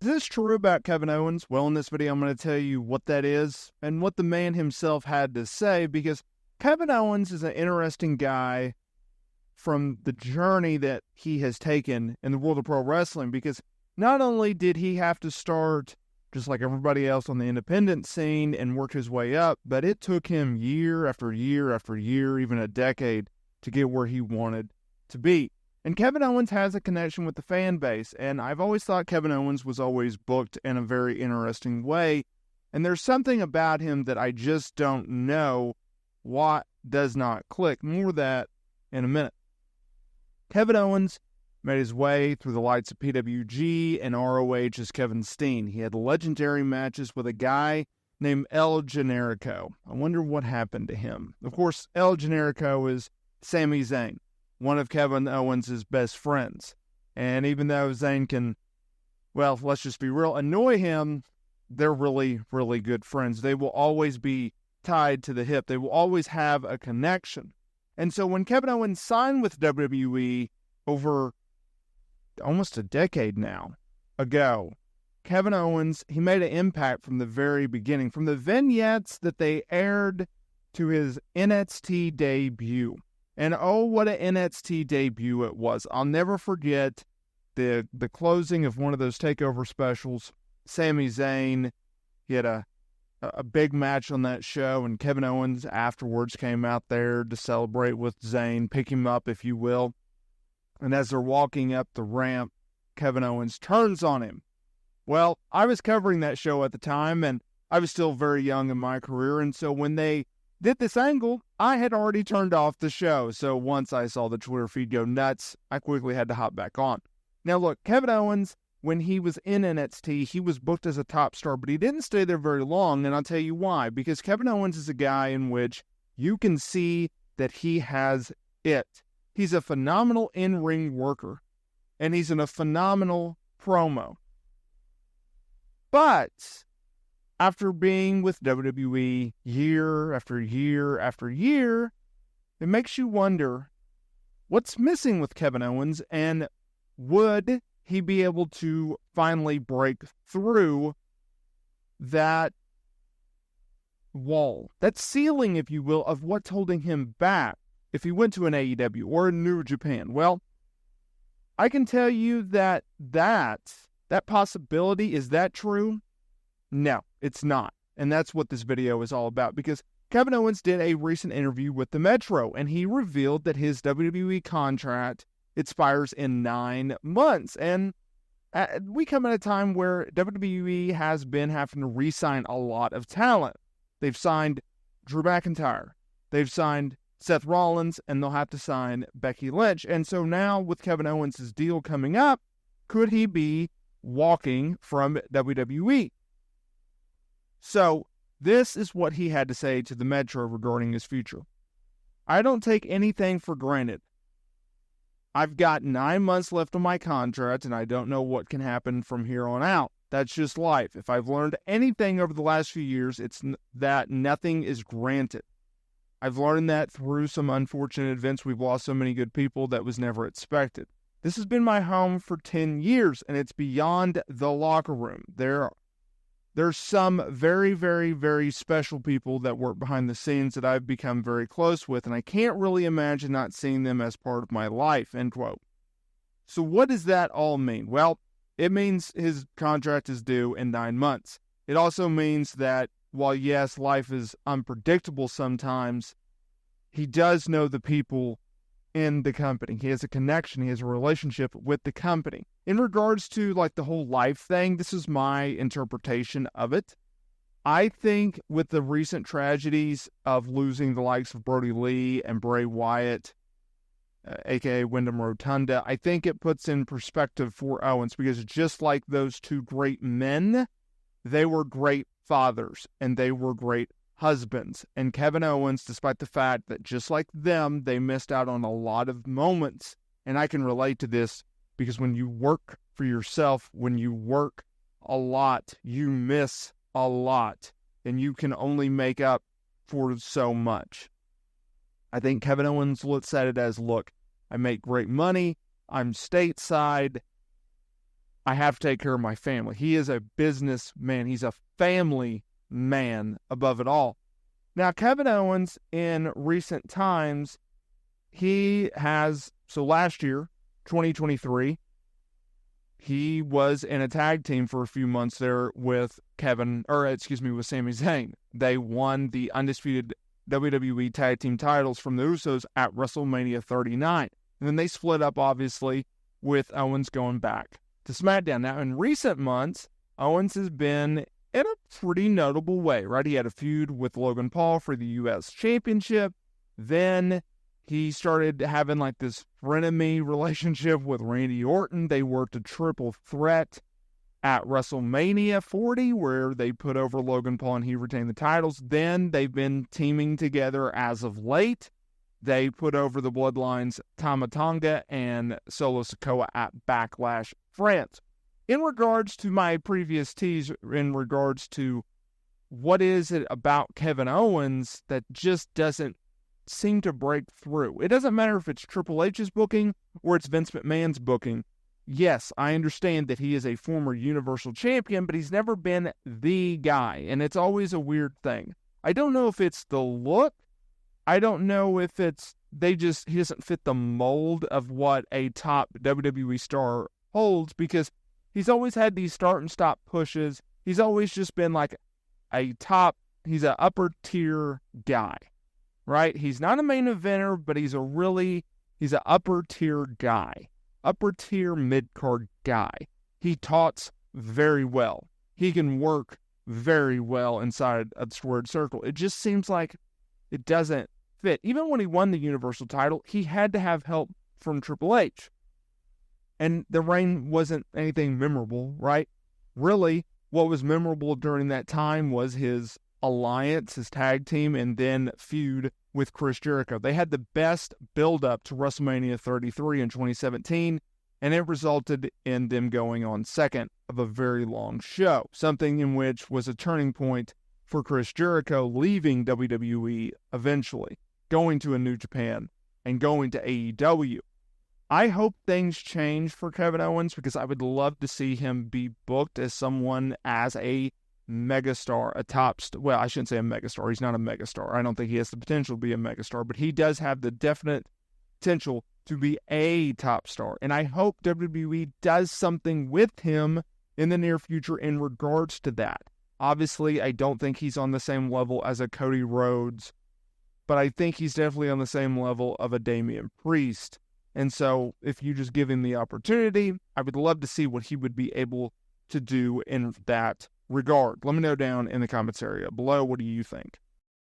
this true about Kevin Owens? Well, in this video, I'm going to tell you what that is and what the man himself had to say, because Kevin Owens is an interesting guy from the journey that he has taken in the world of pro wrestling, because not only did he have to start just like everybody else on the independent scene and work his way up, but it took him year after year after year, even a decade, to get where he wanted to be. And Kevin Owens has a connection with the fan base, and I've always thought Kevin Owens was always booked in a very interesting way, and there's something about him that I just don't know what does not click. More of that in a minute. Kevin Owens made his way through the lights of PWG and ROH as Kevin Steen. He had legendary matches with a guy named El Generico. I wonder what happened to him. Of course, El Generico is Sami Zayn, one of Kevin Owens' best friends. And even though Zayn can, well, let's just be real, annoy him, they're really, really good friends. They will always be tied to the hip. They will always have a connection. And so when Kevin Owens signed with WWE over almost a decade now ago, Kevin Owens, he made an impact from the very beginning, from the vignettes that they aired to his NXT debut. And oh, what an NXT debut it was. I'll never forget the closing of one of those takeover specials. Sami Zayn, he had a big match on that show, and Kevin Owens afterwards came out there to celebrate with Zayn, pick him up, if you will. And as they're walking up the ramp, Kevin Owens turns on him. Well, I was covering that show at the time, and I was still very young in my career, and so when they did this angle, I had already turned off the show. So once I saw the Twitter feed go nuts, I quickly had to hop back on. Now look, Kevin Owens, when he was in NXT, he was booked as a top star, but he didn't stay there very long, and I'll tell you why. Because Kevin Owens is a guy in which you can see that he has it. He's a phenomenal in-ring worker, and he's in a phenomenal promo. But after being with WWE year after year after year, it makes you wonder what's missing with Kevin Owens, and would he be able to finally break through that wall, that ceiling, if you will, of what's holding him back if he went to an AEW or a New Japan? Well, I can tell you that possibility, is that true? No, it's not. And that's what this video is all about, because Kevin Owens did a recent interview with the Metro, and he revealed that his WWE contract expires in 9 months. And we come at a time where WWE has been having to re-sign a lot of talent. They've signed Drew McIntyre. They've signed Seth Rollins, and they'll have to sign Becky Lynch. And so now with Kevin Owens' deal coming up, could he be walking from WWE? So this is what he had to say to the Metro regarding his future. I don't take anything for granted. I've got 9 months left on my contract, and I don't know what can happen from here on out. That's just life. If I've learned anything over the last few years, it's that nothing is granted. I've learned that through some unfortunate events. We've lost so many good people that was never expected. This has been my home for 10 years, and it's beyond the locker room. There's some very, very, very special people that work behind the scenes that I've become very close with, and I can't really imagine not seeing them as part of my life, end quote. So what does that all mean? Well, it means his contract is due in 9 months. It also means that while, yes, life is unpredictable sometimes, he does know the people in the company. He has a connection. He has a relationship with the company. In regards to like the whole life thing, this is my interpretation of it. I think with the recent tragedies of losing the likes of Brody Lee and Bray Wyatt, aka Wyndham Rotunda, I think it puts in perspective for Owens, because just like those two great men, they were great fathers and they were great husbands. And Kevin Owens, despite the fact that just like them, they missed out on a lot of moments. And I can relate to this because when you work for yourself, when you work a lot, you miss a lot, and you can only make up for so much. I think Kevin Owens looks at it as, look, I make great money, I'm stateside, I have to take care of my family. He is a businessman. He's a family man above it all. Now, Kevin Owens, in recent times, so last year, 2023, he was in a tag team for a few months there with Sami Zayn. They won the undisputed WWE tag team titles from the Usos at WrestleMania 39. And then they split up, obviously, with Owens going back to SmackDown. Now, in recent months, Owens has been in a pretty notable way, right? He had a feud with Logan Paul for the U.S. Championship. Then he started having like this frenemy relationship with Randy Orton. They worked a triple threat at WrestleMania 40, where they put over Logan Paul and he retained the titles. Then they've been teaming together as of late. They put over the Bloodlines Tama Tonga and Solo Sikoa at Backlash France. In regards to my previous tease, in regards to what is it about Kevin Owens that just doesn't seem to break through. It doesn't matter if it's Triple H's booking or it's Vince McMahon's booking. Yes, I understand that he is a former Universal Champion, but he's never been the guy, and it's always a weird thing. I don't know if it's the look. I don't know if it's he doesn't fit the mold of what a top WWE star holds, because he's always had these start and stop pushes. He's always just been like he's an upper tier guy, right? He's not a main eventer, but he's an upper tier guy, upper tier mid-card guy. He talks very well. He can work very well inside a squared circle. It just seems like it doesn't fit. Even when he won the Universal title, he had to have help from Triple H. And the reign wasn't anything memorable, right? Really, what was memorable during that time was his alliance, his tag team, and then feud with Chris Jericho. They had the best build-up to WrestleMania 33 in 2017, and it resulted in them going on second of a very long show, something in which was a turning point for Chris Jericho leaving WWE eventually, going to a New Japan, and going to AEW. I hope things change for Kevin Owens, because I would love to see him be booked as a megastar, I shouldn't say a megastar. He's not a megastar. I don't think he has the potential to be a megastar, but he does have the definite potential to be a top star. And I hope WWE does something with him in the near future in regards to that. Obviously, I don't think he's on the same level as a Cody Rhodes, but I think he's definitely on the same level of a Damian Priest. And so, if you just give him the opportunity, I would love to see what he would be able to do in that regard. Let me know down in the comments area below. What do you think?